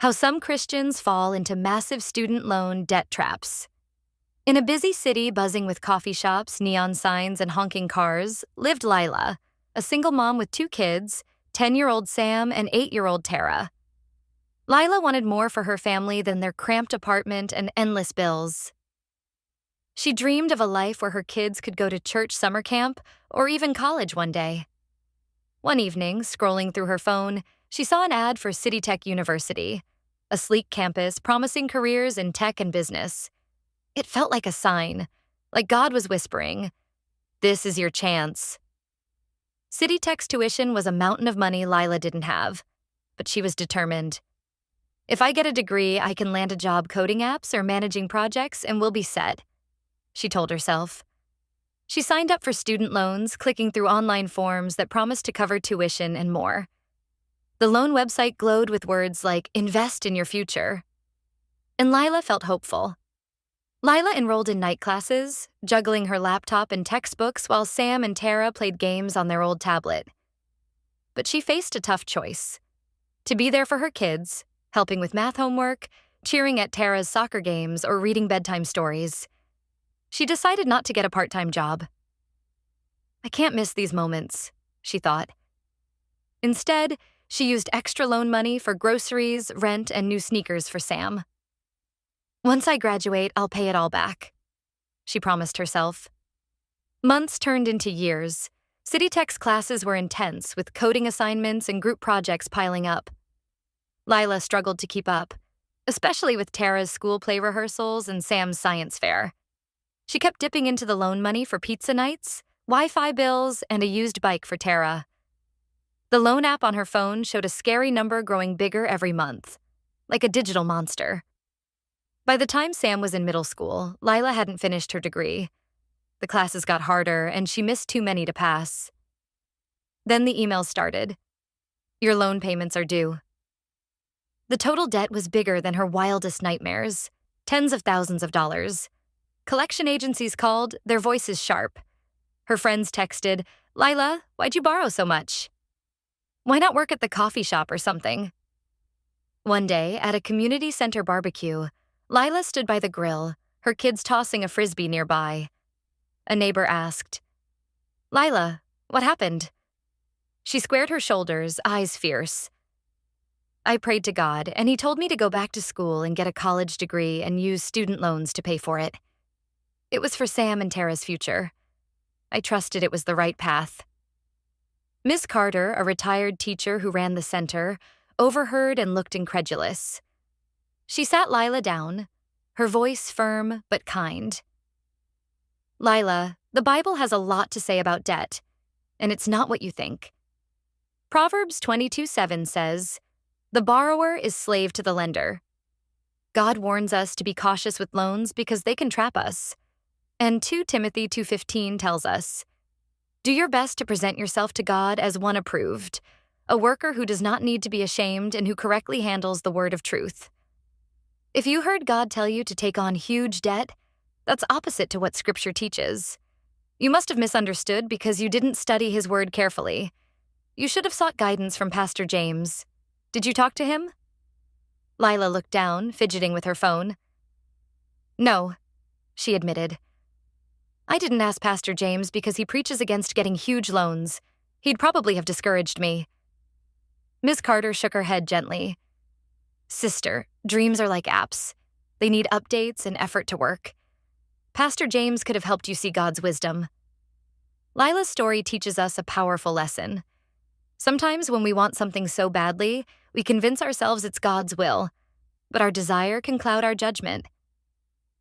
How some Christians fall into massive student loan debt traps. In a busy city buzzing with coffee shops, neon signs, and honking cars, lived Lila, a single mom with 2 kids, 10-year-old Sam and 8-year-old Tara. Lila wanted more for her family than their cramped apartment and endless bills. She dreamed of a life where her kids could go to church summer camp or even college one day. One evening, scrolling through her phone, she saw an ad for City Tech University, a sleek campus promising careers in tech and business. It felt like a sign, like God was whispering, "This is your chance." City Tech's tuition was a mountain of money Lila didn't have, but she was determined. "If I get a degree, I can land a job coding apps or managing projects and we'll be set," she told herself. She signed up for student loans, clicking through online forms that promised to cover tuition and more. The loan website glowed with words like, "Invest in your future." And Lila felt hopeful. Lila enrolled in night classes, juggling her laptop and textbooks while Sam and Tara played games on their old tablet. But she faced a tough choice: to be there for her kids, helping with math homework, cheering at Tara's soccer games, or reading bedtime stories. She decided not to get a part-time job. "I can't miss these moments," she thought. Instead, she used extra loan money for groceries, rent, and new sneakers for Sam. "Once I graduate, I'll pay it all back," she promised herself. Months turned into years. City Tech's classes were intense, with coding assignments and group projects piling up. Lila struggled to keep up, especially with Tara's school play rehearsals and Sam's science fair. She kept dipping into the loan money for pizza nights, Wi-Fi bills, and a used bike for Tara. The loan app on her phone showed a scary number growing bigger every month, like a digital monster. By the time Sam was in middle school, Lila hadn't finished her degree. The classes got harder, and she missed too many to pass. Then the emails started. "Your loan payments are due." The total debt was bigger than her wildest nightmares, tens of thousands of dollars. Collection agencies called, their voices sharp. Her friends texted, "Lila, why'd you borrow so much? Why not work at the coffee shop or something?" One day, at a community center barbecue, Lila stood by the grill, her kids tossing a frisbee nearby. A neighbor asked, "Lila, what happened?" She squared her shoulders, eyes fierce. "I prayed to God, and he told me to go back to school and get a college degree and use student loans to pay for it. It was for Sam and Tara's future. I trusted it was the right path." Miss Carter, a retired teacher who ran the center, overheard and looked incredulous. She sat Lila down, her voice firm but kind. "Lila, the Bible has a lot to say about debt, and it's not what you think. Proverbs 22:7 says, 'The borrower is slave to the lender.' God warns us to be cautious with loans because they can trap us. And 2 Timothy 2:15 tells us, 'Do your best to present yourself to God as one approved, a worker who does not need to be ashamed and who correctly handles the word of truth.' If you heard God tell you to take on huge debt, that's opposite to what Scripture teaches. You must have misunderstood because you didn't study his word carefully. You should have sought guidance from Pastor James. Did you talk to him?" Lila looked down, fidgeting with her phone. "No," she admitted. "I didn't ask Pastor James because he preaches against getting huge loans. He'd probably have discouraged me." Miss Carter shook her head gently. "Sister, dreams are like apps. They need updates and effort to work. Pastor James could have helped you see God's wisdom." Lila's story teaches us a powerful lesson. Sometimes when we want something so badly, we convince ourselves it's God's will, but our desire can cloud our judgment.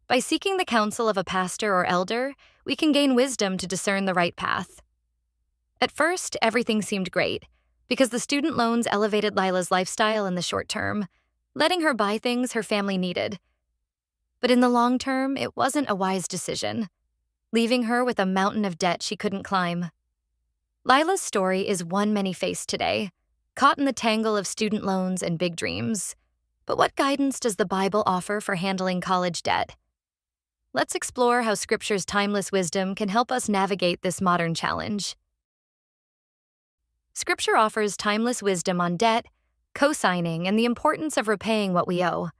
By seeking the counsel of a pastor or elder, we can gain wisdom to discern the right path. At first, everything seemed great, because the student loans elevated Lila's lifestyle in the short term, letting her buy things her family needed. But in the long term, it wasn't a wise decision, leaving her with a mountain of debt she couldn't climb. Lila's story is one many face today, caught in the tangle of student loans and big dreams. But what guidance does the Bible offer for handling college debt? Let's explore how Scripture's timeless wisdom can help us navigate this modern challenge. Scripture offers timeless wisdom on debt, co-signing, and the importance of repaying what we owe.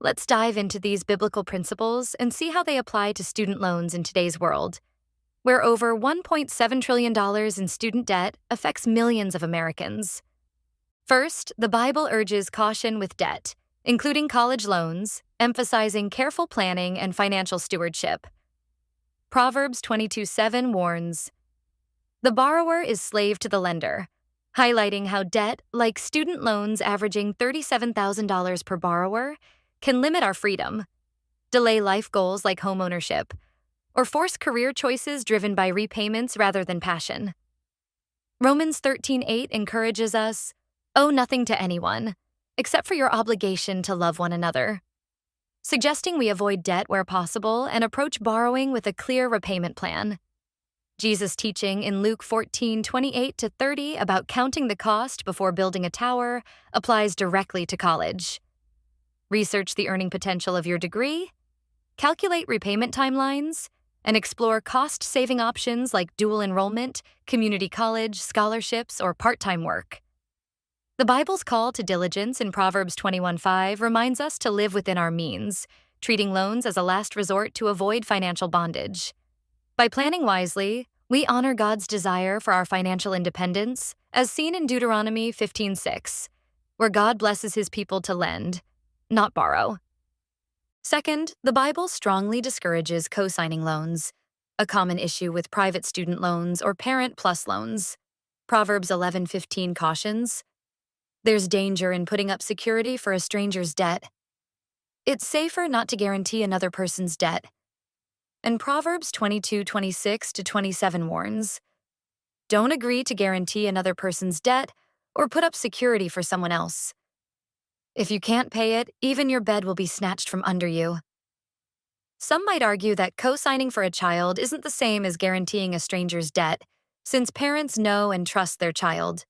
Let's dive into these biblical principles and see how they apply to student loans in today's world, where over $1.7 trillion in student debt affects millions of Americans. First, the Bible urges caution with debt, including college loans, emphasizing careful planning and financial stewardship. Proverbs 22:7 warns, "The borrower is slave to the lender," highlighting how debt, like student loans averaging $37,000 per borrower, can limit our freedom, delay life goals like homeownership, or force career choices driven by repayments rather than passion. Romans 13:8 encourages us, "Owe nothing to anyone, except for your obligation to love one another," suggesting we avoid debt where possible and approach borrowing with a clear repayment plan. Jesus' teaching in Luke 14:28-30 about counting the cost before building a tower applies directly to college. Research the earning potential of your degree, calculate repayment timelines, and explore cost-saving options like dual enrollment, community college, scholarships, or part-time work. The Bible's call to diligence in Proverbs 21:5 reminds us to live within our means, treating loans as a last resort to avoid financial bondage. By planning wisely, we honor God's desire for our financial independence, as seen in Deuteronomy 15:6, where God blesses his people to lend, not borrow. Second, the Bible strongly discourages co-signing loans, a common issue with private student loans or parent plus loans. Proverbs 11:15 cautions, "There's danger in putting up security for a stranger's debt. It's safer not to guarantee another person's debt." And Proverbs 22:26-27 warns, "Don't agree to guarantee another person's debt or put up security for someone else. If you can't pay it, even your bed will be snatched from under you." Some might argue that co-signing for a child isn't the same as guaranteeing a stranger's debt, since parents know and trust their child.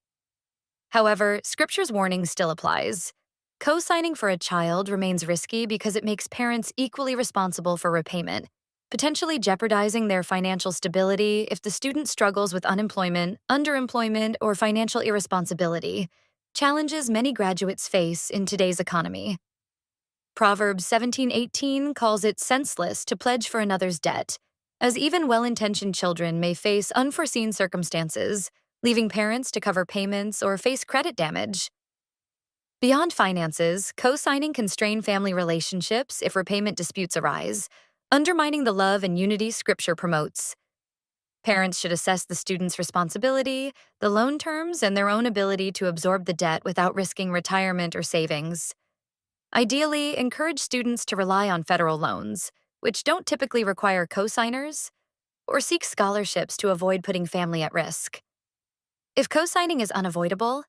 However, Scripture's warning still applies. Co-signing for a child remains risky because it makes parents equally responsible for repayment, potentially jeopardizing their financial stability if the student struggles with unemployment, underemployment, or financial irresponsibility, challenges many graduates face in today's economy. Proverbs 17:18 calls it senseless to pledge for another's debt, as even well-intentioned children may face unforeseen circumstances, leaving parents to cover payments or face credit damage. Beyond finances, co-signing can strain family relationships if repayment disputes arise, undermining the love and unity Scripture promotes. Parents should assess the student's responsibility, the loan terms, and their own ability to absorb the debt without risking retirement or savings. Ideally, encourage students to rely on federal loans, which don't typically require co-signers, or seek scholarships to avoid putting family at risk. If co-signing is unavoidable,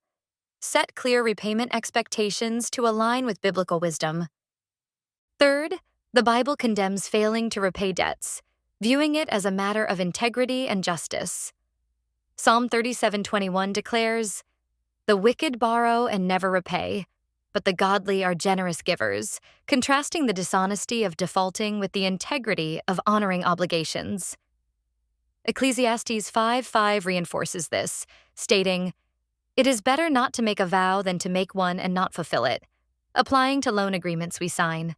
set clear repayment expectations to align with biblical wisdom. Third, the Bible condemns failing to repay debts, viewing it as a matter of integrity and justice. Psalm 37:21 declares, "The wicked borrow and never repay, but the godly are generous givers," contrasting the dishonesty of defaulting with the integrity of honoring obligations. Ecclesiastes 5:5 reinforces this, stating, "It is better not to make a vow than to make one and not fulfill it," applying to loan agreements we sign.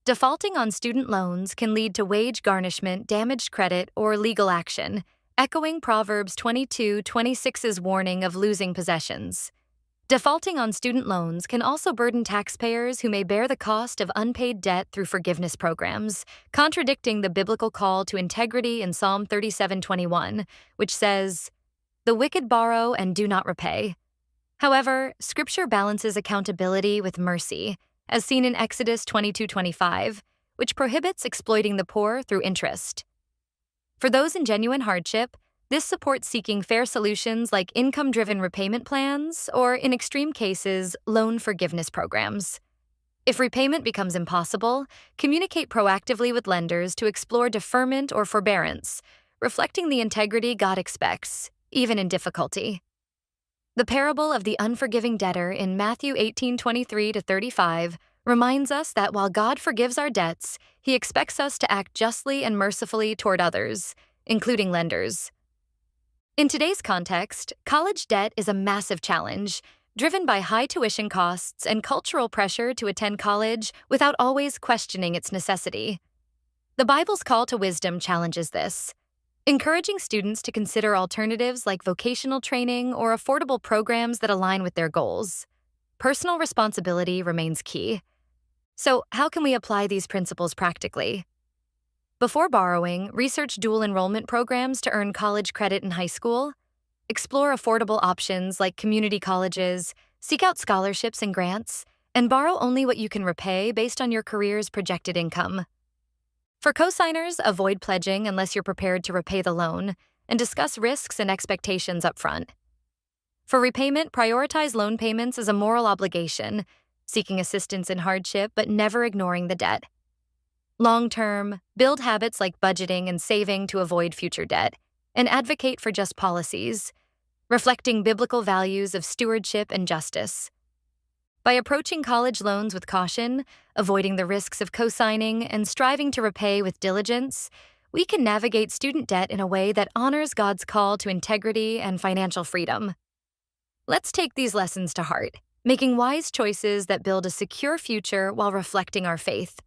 Defaulting on student loans can lead to wage garnishment, damaged credit, or legal action, echoing Proverbs 22:26's warning of losing possessions. Defaulting on student loans can also burden taxpayers who may bear the cost of unpaid debt through forgiveness programs, contradicting the biblical call to integrity in Psalm 37:21, which says, "The wicked borrow and do not repay." However, Scripture balances accountability with mercy, as seen in Exodus 22:25, which prohibits exploiting the poor through interest. For those in genuine hardship, this supports seeking fair solutions like income-driven repayment plans or, in extreme cases, loan forgiveness programs. If repayment becomes impossible, communicate proactively with lenders to explore deferment or forbearance, reflecting the integrity God expects, even in difficulty. The parable of the unforgiving debtor in Matthew 18:23-35 reminds us that while God forgives our debts, He expects us to act justly and mercifully toward others, including lenders. In today's context, college debt is a massive challenge, driven by high tuition costs and cultural pressure to attend college without always questioning its necessity. The Bible's call to wisdom challenges this, encouraging students to consider alternatives like vocational training or affordable programs that align with their goals. Personal responsibility remains key. So, how can we apply these principles practically? Before borrowing, research dual enrollment programs to earn college credit in high school. Explore affordable options like community colleges, seek out scholarships and grants, and borrow only what you can repay based on your career's projected income. For cosigners, avoid pledging unless you're prepared to repay the loan, and discuss risks and expectations upfront. For repayment, prioritize loan payments as a moral obligation, seeking assistance in hardship but never ignoring the debt. Long-term, build habits like budgeting and saving to avoid future debt, and advocate for just policies, reflecting biblical values of stewardship and justice. By approaching college loans with caution, avoiding the risks of cosigning, and striving to repay with diligence, we can navigate student debt in a way that honors God's call to integrity and financial freedom. Let's take these lessons to heart, making wise choices that build a secure future while reflecting our faith.